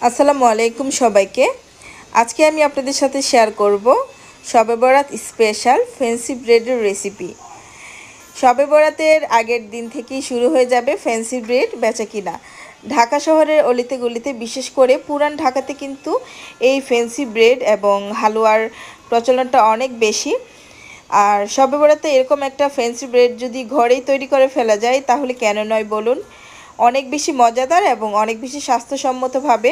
আসসালামু আলাইকুম সবাইকে। আজকে আমি আপনাদের সাথে শেয়ার করব শবে বরাত স্পেশাল ফ্যান্সি ব্রেডের রেসিপি। শবে বরাতের আগের দিন থেকেই শুরু হয়ে যাবে ফ্যান্সি ব্রেড বেচাকেনা। ঢাকা শহরের অলিতে গলিতে, বিশেষ করে পুরান ঢাকাতে কিন্তু এই ফ্যান্সি ব্রেড এবং হালুয়ার প্রচলনটা অনেক বেশি। আর শবে বরাতে এরকম একটা ফ্যান্সি ব্রেড যদি ঘরেই তৈরি করে ফেলা যায় তাহলে কেন নয় বলুন। অনেক বেশি মজাদার এবং অনেক বেশি স্বাস্থ্যসম্মতভাবে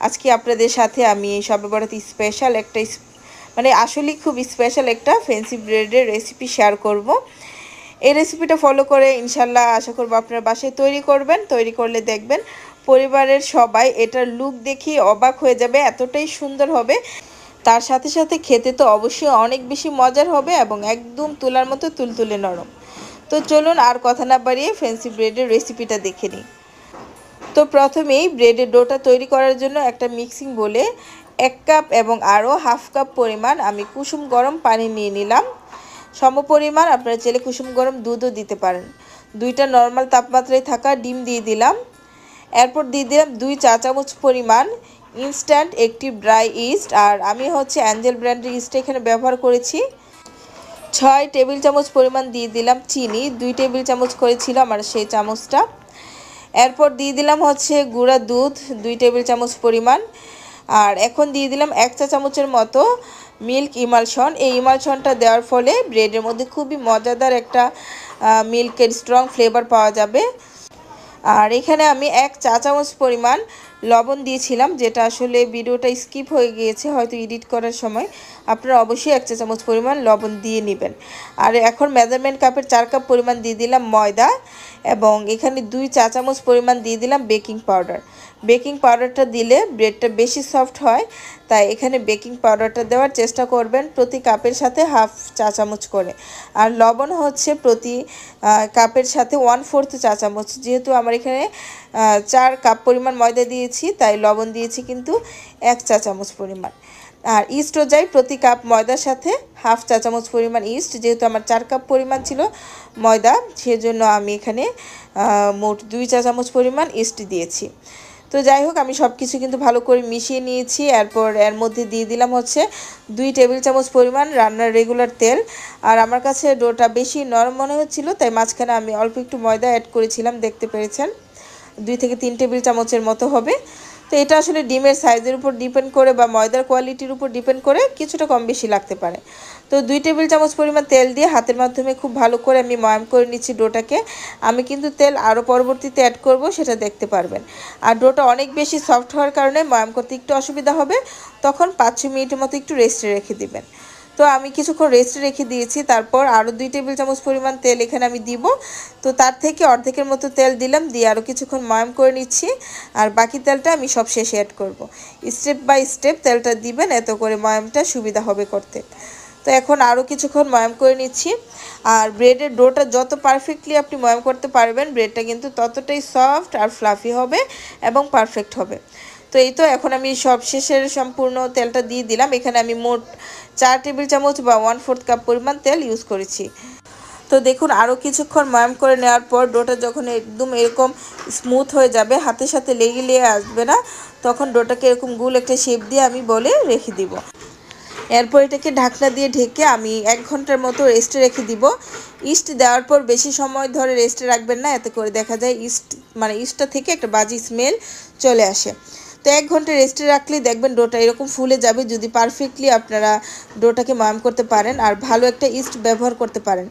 আজকে আপনাদের সাথে আমি শবে বরাত স্পেশাল একটা আসলেই খুব স্পেশাল একটা ফ্যান্সি ব্রেডের রেসিপি শেয়ার করব। এই রেসিপিটা ফলো করে ইনশাল্লাহ আশা করব আপনার বাসায় তৈরি করবেন। তৈরি করলে দেখবেন পরিবারের সবাই এটার লুক দেখে অবাক হয়ে যাবে, এতটাই সুন্দর হবে। তার সাথে সাথে খেতে তো অবশ্যই অনেক বেশি মজার হবে এবং একদম তুলার মতো তুলতুলে নরম। তো চলুন আর কথা না বাড়িয়ে ফ্যান্সি ব্রেডের রেসিপিটা দেখে নিই। তো প্রথমেই ব্রেডের ডোটা তৈরি করার জন্য একটা মিক্সিং বলে 1 কাপ এবং আরও হাফ কাপ পরিমাণ আমি কুসুম গরম পানি নিয়ে নিলাম। সমপরিমাণ আপনারা চাইলে কুসুম গরম দুধও দিতে পারেন। 2টা নর্মাল তাপমাত্রায় থাকা ডিম দিয়ে দিলাম। এরপর দিয়ে দিলাম 2 চা চামচ পরিমাণ ইনস্ট্যান্ট অ্যাক্টিভ ড্রাই ইস্ট, আর আমি অ্যাঞ্জেল ব্র্যান্ডের ইস্টটা এখানে ব্যবহার করেছি। 6 টেবিল চামচ পরিমাণ দিয়ে দিলাম চিনি, 2 টেবিল চামচ করেছিল আমার সেই চামচটা। এরপর দিয়ে দিলাম গুঁড়া দুধ 2 টেবিল চামচ পরিমাণ। আর এখন দিয়ে দিলাম 1 চা চামচের মতো মিল্ক ইমালশন। এই ইমালশনটা দেওয়ার ফলে ব্রেডের মধ্যে খুবই মজাদার একটা মিল্কের স্ট্রং ফ্লেভার পাওয়া যাবে। আর এখানে আমি 1 চা চামচ পরিমাণ লবণ দিয়েছিলাম, যেটা আসলে ভিডিওটা স্কিপ হয়ে গিয়েছে হয়তো এডিট করার সময়। আপনারা অবশ্যই 1 চা চামচ পরিমাণ লবণ দিয়ে নেবেন। আর এখন মেজারমেন্ট কাপের 4 কাপ পরিমাণ দিয়ে দিলাম ময়দা এবং এখানে 2 চা চামচ পরিমাণ দিয়ে দিলাম বেকিং পাউডার। বেকিং পাউডারটা দিলে ব্রেডটা বেশি সফট হয়, তাই এখানে বেকিং পাউডারটা দেওয়ার চেষ্টা করবেন প্রতি কাপের সাথে হাফ চা চামচ করে। আর লবণ প্রতি কাপের সাথে 1/4 চা চামচ। যেহেতু আমার এখানে 4 কাপ পরিমাণ ময়দা দিয়েছি তাই লবণ দিয়েছি কিন্তু 1 চা চামচ পরিমাণ। আর ইস্টও যাই প্রতি কাপ ময়দার সাথে হাফ চা চামচ পরিমাণ ইস্ট। যেহেতু আমার 4 কাপ পরিমাণ ছিল ময়দা, সেজন্য আমি এখানে মোট 2 চা চামচ পরিমাণ ইস্ট দিয়েছি। তো যাই হোক, আমি সব কিছু কিন্তু ভালো করে মিশিয়ে নিয়েছি। এরপর এর মধ্যে দিয়ে দিলাম 2 টেবিল চামচ পরিমাণ রান্নার রেগুলার তেল। আর আমার কাছে ডোটা বেশি নরম মনে হচ্ছিল তাই মাঝখানে আমি অল্প একটু ময়দা অ্যাড করেছিলাম, দেখতে পেরেছেন 2 থেকে 3 টেবিল চামচের মতো হবে। তো এটা আসলে ডিমের সাইজের উপর ডিপেন্ড করে বা ময়দার কোয়ালিটির উপর ডিপেন্ড করে কিছুটা কম বেশি লাগতে পারে। তো 2 টেবিল চামচ পরিমাণ তেল দিয়ে হাতের মাধ্যমে খুব ভালো করে আমি ময়াম করে নিচ্ছি ডোটাকে। আমি কিন্তু তেল আরও পরবর্তীতে অ্যাড করব, সেটা দেখতে পারবেন। আর ডোটা অনেক বেশি সফট হওয়ার কারণে ময়াম করতে একটু অসুবিধা হবে, তখন 5-6 মিনিটের মতো একটু রেস্টে রেখে দিবেন। তো আমি কিছুক্ষণ রেস্টে রেখে দিয়েছি। তারপর আরও 2 টেবিল চামচ পরিমাণ তেল এখানে আমি দিব। তো তার থেকে অর্ধেকের মতো তেল দিলাম, দিয়ে আরও কিছুক্ষণ ময়াম করে নিচ্ছি। আর বাকি তেলটা আমি সব শেষে অ্যাড করব। স্টেপ বাই স্টেপ তেলটা দিবেন, এত করে ময়ামটা সুবিধা হবে করতে। তো এখন আরও কিছুক্ষণ ময়াম করে নিচ্ছি। আর ব্রেডের ডোটা যত পারফেক্টলি আপনি ময়াম করতে পারবেন ব্রেডটা কিন্তু ততটাই সফট আর ফ্লাফি হবে এবং পারফেক্ট হবে। তো এই তো এখন আমি সব শেষের সম্পূর্ণ তেলটা দিয়ে দিলাম। এখানে আমি মোট 4 টেবিল চামচ বা 1/4 কাপ পরিমাণ তেল ইউজ করেছি। তো দেখুন আরও কিছুক্ষণ ময়াম করে নেওয়ার পর ডোটা যখন একদম এরকম স্মুথ হয়ে যাবে, হাতের সাথে লেগে আসবে না, তখন ডোটাকে এরকম গোল একটা শেপ দিয়ে আমি বলে রেখে দিব। এরপর এটাকে ঢাকনা দিয়ে ঢেকে আমি 1 ঘন্টার মতো রেস্টে রেখে দিব। ইস্ট দেওয়ার পর বেশি সময় ধরে রেস্টে রাখবেন না, এতে করে দেখা যায় ইস্টটা থেকে একটা বাজে স্মেল চলে আসে। তো 1 ঘন্টা রেস্টে রাখলেই দেখবেন ডোটা এরকম ফুলে যাবে, যদি পারফেক্টলি আপনারা ডোটাকে ময়াম করতে পারেন আর ভালো একটা ইস্ট ব্যবহার করতে পারেন।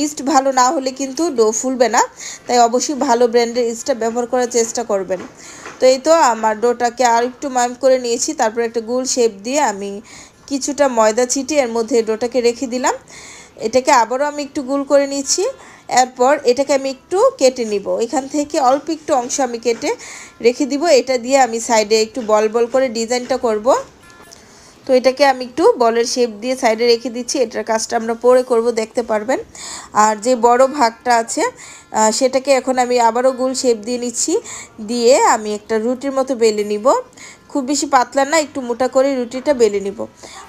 ইস্ট ভালো না হলে কিন্তু ডো ফুলবে না, তাই অবশ্যই ভালো ব্র্যান্ডের ইস্টটা ব্যবহার করার চেষ্টা করবেন। তো এই তো আমার ডোটাকে আর একটু ময়াম করে নিয়েছি। তারপর একটা গোল শেপ দিয়ে আমি কিছুটা ময়দা ছিটিয়ে এর মধ্যে ডোটাকে রেখে দিলাম। এটাকে আবারও আমি একটু গোল করে নিচ্ছি। এরপর এটাকে আমি একটু কেটে নিব, এখান থেকে অল্প একটু অংশ আমি কেটে রেখে দিব। এটা দিয়ে আমি সাইডে একটু বল বল করে ডিজাইনটা করব। তো এটাকে আমি একটু বলের শেপ দিয়ে সাইডে রেখে দিচ্ছি, এটার কাজটা আমরা পরে করব, দেখতে পারবেন। আর যে বড় ভাগটা আছে সেটাকে এখন আমি আবারও গোল শেপ দিয়ে নিচ্ছি, দিয়ে আমি একটা রুটির মতো বেলে নিব। খুব বেশি পাতলা না, একটু মোটা করে রুটিটা বেলে নিব।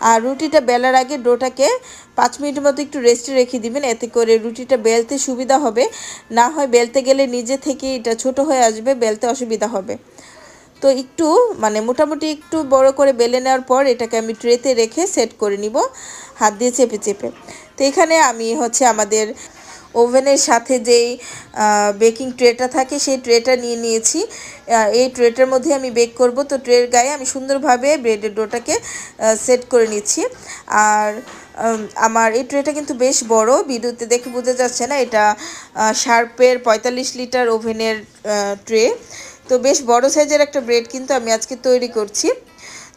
আর রুটিটা বেলার আগে ডোটাকে 5 মিনিটের মতো একটু রেস্টে রেখে দিবেন, এতে করে রুটিটা বেলতে সুবিধা হবে। না হয় বেলতে গেলে নিজে থেকে এটা ছোট হয়ে আসবে, বেলতে অসুবিধা হবে। তো একটু মানে মোটামুটি একটু বড় করে বেলে নেওয়ার পর এটাকে আমি ট্রেতে রেখে সেট করে নিব হাত দিয়ে চেপে চেপে। তো এখানে আমি হচ্ছে আমাদের ওভেনের সাথে যেই বেকিং ট্রেটা থাকে সেই ট্রেটা নিয়ে নিয়েছি। এই ট্রেটার মধ্যে আমি বেক করব। তো ট্রের গায়ে আমি সুন্দরভাবে ব্রেডের ডোটাকে সেট করে নিচ্ছি। আর আমার এই ট্রেটা কিন্তু বেশ বড়, ভিডিওতে দেখে বোঝা যাচ্ছে না, এটা শার্পের 45 লিটার ওভেনের ট্রে। তো বেশ বড় সাইজের একটা ব্রেড কিন্তু আমি আজকে তৈরি করছি।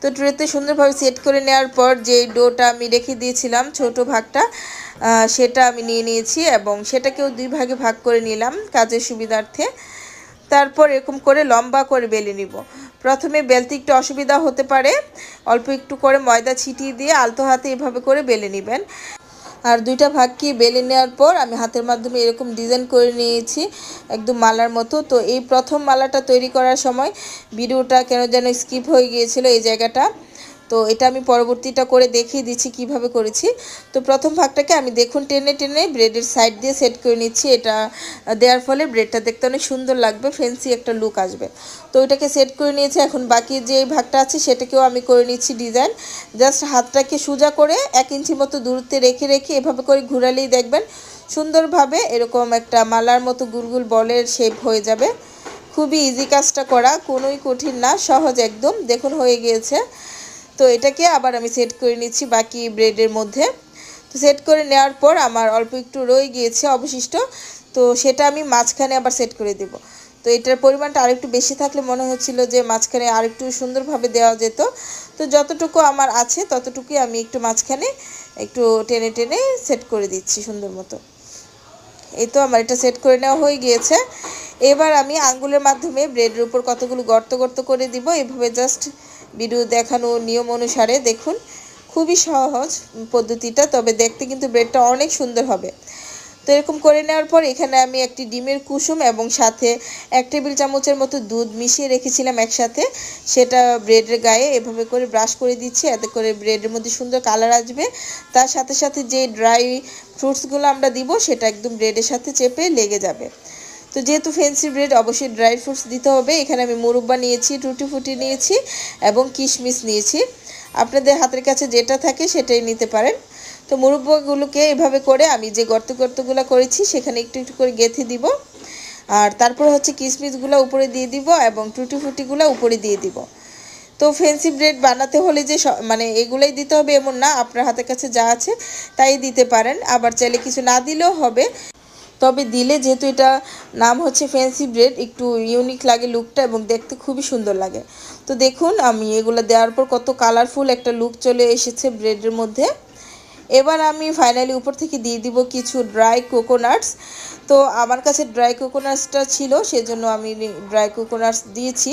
তো ট্রেতে সুন্দরভাবে সেট করে নেওয়ার পর যে ডোটা আমি রেখে দিয়েছিলাম ছোট ভাগটা, সেটা আমি নিয়ে নিয়েছি এবং সেটাকেও 2 ভাগে ভাগ করে নিলাম কাজের সুবিধার্থে। তারপর এরকম করে লম্বা করে বেলে নিব। প্রথমে বেলতে একটু অসুবিধা হতে পারে, অল্প একটু করে ময়দা ছিটিয়ে দিয়ে আলতো হাতে এভাবে করে বেলে নেবেন। আর 2টা ভাগকে বেলে নেওয়ার পর আমি হাতের মাধ্যমে এরকম ডিজাইন করে নিয়েছি একদম মালার মতো। তো এই প্রথম মালাটা তৈরি করার সময় ভিডিওটা কেন যেন স্কিপ হয়ে গিয়েছিল এই জায়গাটা। তো এটা আমি পরবর্তীটা করে দেখিয়ে দিচ্ছি কিভাবে করেছি। তো প্রথম ভাগটাকে আমি দেখুন টেনে টেনে ব্রেডের সাইড দিয়ে সেট করে নিচ্ছি। এটা দেওয়ার ফলে ব্রেডটা দেখতে অনেক সুন্দর লাগবে, ফ্যান্সি একটা লুক আসবে। তো ওইটাকে সেট করে নিয়েছি। এখন বাকি যে ভাগটা আছে সেটাকেও আমি করে নিচ্ছি ডিজাইন। জাস্ট হাতটাকে সোজা করে 1 ইঞ্চি মতো দূরত্বে রেখে রেখে এভাবে করে ঘুরালেই দেখবেন সুন্দরভাবে এরকম একটা মালার মতো গুলগুল বলের শেপ হয়ে যাবে। খুবই ইজি কাজটা করা, কোনোই কঠিন না, সহজ একদম। দেখুন হয়ে গিয়েছে। তো এটাকে আবার আমি সেট করে নিচ্ছি বাকি ব্রেডের মধ্যে। তো সেট করে নেওয়ার পর আমার অল্প একটু রয়ে গিয়েছে অবশিষ্ট, তো সেটা আমি মাঝখানে আবার সেট করে দেব। তো এটার পরিমাণটা আরেকটু বেশি থাকলে মনে হচ্ছিল যে মাঝখানে আরেকটু সুন্দরভাবে দেওয়া যেত। তো যতটুকু আমার আছে ততটুকুই আমি একটু মাঝখানে একটু টেনে টেনে সেট করে দিচ্ছি সুন্দর মতো। এই তো আমার এটা সেট করে নেওয়া হয়ে গিয়েছে। এবার আমি আঙ্গুলের মাধ্যমে ব্রেডের উপর কতগুলো গর্ত গর্ত করে দিব, এভাবে জাস্ট ভিডিও দেখানো নিয়ম অনুসারে। দেখুন খুবই সহজ পদ্ধতিটা, তবে দেখতে কিন্তু ব্রেডটা অনেক সুন্দর হবে। তো এরকম করে নেওয়ার পর এখানে আমি একটি ডিমের কুসুম এবং সাথে 1 টেবিল চামচের মতো দুধ মিশিয়ে রেখেছিলাম একসাথে, সেটা ব্রেডের গায়ে এভাবে করে ব্রাশ করে দিচ্ছি, এতে করে ব্রেডের মধ্যে সুন্দর কালার আসবে। তার সাথে সাথে যে ড্রাই ফ্রুটসগুলো আমরা দিব সেটা একদম ব্রেডের সাথে চেপে লেগে যাবে। তো যেহেতু ফ্যান্সি ব্রেড অবশ্যই ড্রাই ফ্রুটস দিতে হবে। এখানে আমি মুরব্বা নিয়েছি, টুটি ফুটি নিয়েছি এবং কিশমিশ নিয়েছি। আপনাদের হাতের কাছে যেটা থাকে সেটাই নিতে পারেন। তো মুরব্বাগুলোকে এভাবে করে আমি যে গর্তগুলো করেছি সেখানে একটু একটু করে গেঁথে দিব। আর তারপর হচ্ছে কিশমিশগুলো উপরে দিয়ে দিব এবং টুটি ফুটিগুলো উপরে দিয়ে দিব। তো ফ্যান্সি ব্রেড বানাতে হলে যে মানে এগুলাই দিতে হবে এমন না, আপনার হাতের কাছে যা আছে তাই দিতে পারেন। আবার চাইলে কিছু না দিলেও হবে, তবে দিলে যেহেতু এটা নাম হচ্ছে ফ্যান্সি ব্রেড, একটু ইউনিক লাগে লুকটা এবং দেখতে খুবই সুন্দর লাগে। তো দেখুন আমি এগুলো দেওয়ার পর কত কালারফুল একটা লুক চলে এসেছে ব্রেডের মধ্যে। এবার আমি ফাইনালি উপর থেকে দিয়ে দিব কিছু ড্রাই কোকোনাটস। তো আমার কাছে ড্রাই কোকোনাটসটা ছিল সেজন্য আমি ড্রাই কোকোনাটস দিয়েছি।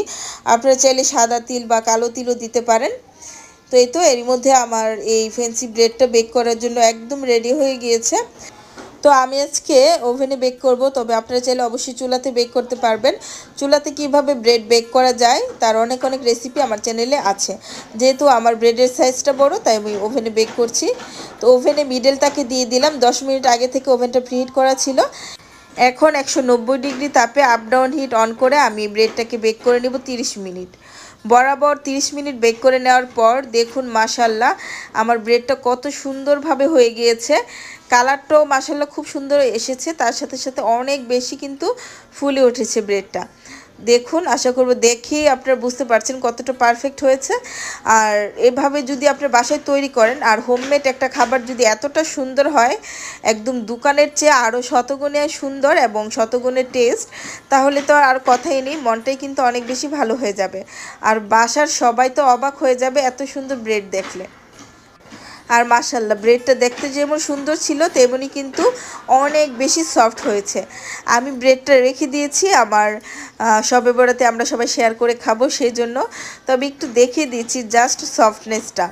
আপনারা চাইলে সাদা তিল বা কালো তিলও দিতে পারেন। তো এই তো এর মধ্যে আমার এই ফ্যান্সি ব্রেডটা বেক করার জন্য একদম রেডি হয়ে গিয়েছে। তো আমি আজকে ওভেনে বেক করব, তবে আপনারা চাইলে অবশ্যই চুলাতে বেক করতে পারবেন। চুলাতে কিভাবে ব্রেড বেক করা যায় তার অনেক অনেক রেসিপি আমার চ্যানেলে আছে। যেহেতু আমার ব্রেডের সাইজটা বড় তাই আমি ওভেনে বেক করছি। তো ওভেনে মিডলটাকে দিয়ে দিলাম। 10 মিনিট আগে থেকে ওভেনটা প্রিহিট করা ছিল। এখন 190 ডিগ্রি তাপে আপ ডাউন হিট অন করে আমি ব্রেডটাকে বেক করে নেব 30 মিনিট। বরাবর 30 মিনিট বেক করে নেওয়ার পর দেখুন মাশাল্লাহ আমার ব্রেডটা কত সুন্দরভাবে হয়ে গিয়েছে। কালারটাও মাশাল্লাহ খুব সুন্দর এসেছে, তার সাথে সাথে অনেক বেশি কিন্তু ফুলে উঠেছে ব্রেডটা। দেখুন আশা করব দেখেই আপনারা বুঝতে পারছেন কতটা পারফেক্ট হয়েছে। আর এভাবে যদি আপনার বাসায় তৈরি করেন আর হোমমেড একটা খাবার যদি এতটা সুন্দর হয়, একদম দোকানের চেয়ে আরও শতগুণে সুন্দর এবং শতগুণে টেস্ট, তাহলে তো আর কথাই নেই, মনটাই কিন্তু অনেক বেশি ভালো হয়ে যাবে। আর বাসার সবাই তো অবাক হয়ে যাবে এত সুন্দর ব্রেড দেখলে। আর মাশাল্লাহ ব্রেডটা দেখতে যেমন সুন্দর ছিল তেমনি কিন্তু অনেক বেশি সফট হয়েছে। আমি ব্রেডটা রেখে দিয়েছি আমার শবে বরাতে আমরা সবাই শেয়ার করে খাবো সেই জন্য, তবে একটু দেখিয়ে দিচ্ছি জাস্ট সফটনেসটা।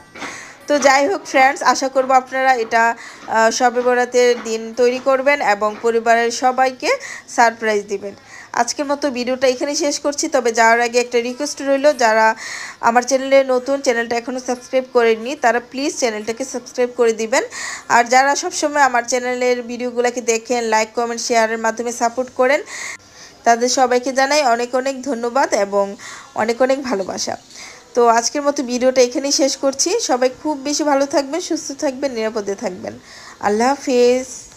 তো যাই হোক ফ্রেন্ডস, আশা করব আপনারা এটা শবে বরাতের দিন তৈরি করবেন এবং পরিবারের সবাইকে সারপ্রাইজ দিবেন। আজকের মতো ভিডিওটা এখানে শেষ করছি, তবে যাওয়ার আগে একটা রিকোয়েস্ট রইল, যারা আমার চ্যানেলে নতুন, চ্যানেলটা এখনও সাবস্ক্রাইব করেননি তারা প্লিজ চ্যানেলটাকে সাবস্ক্রাইব করে দিবেন। আর যারা সবসময় আমার চ্যানেলের ভিডিওগুলোকে দেখেন, লাইক কমেন্ট শেয়ারের মাধ্যমে সাপোর্ট করেন, তাদের সবাইকে জানাই অনেক অনেক ধন্যবাদ এবং অনেক অনেক ভালোবাসা। তো আজকের মতো ভিডিওটা এখানেই শেষ করছি। সবাই খুব বেশি ভালো থাকবেন, সুস্থ থাকবেন, নিরাপদে থাকবেন। আল্লাহ হাফিজ।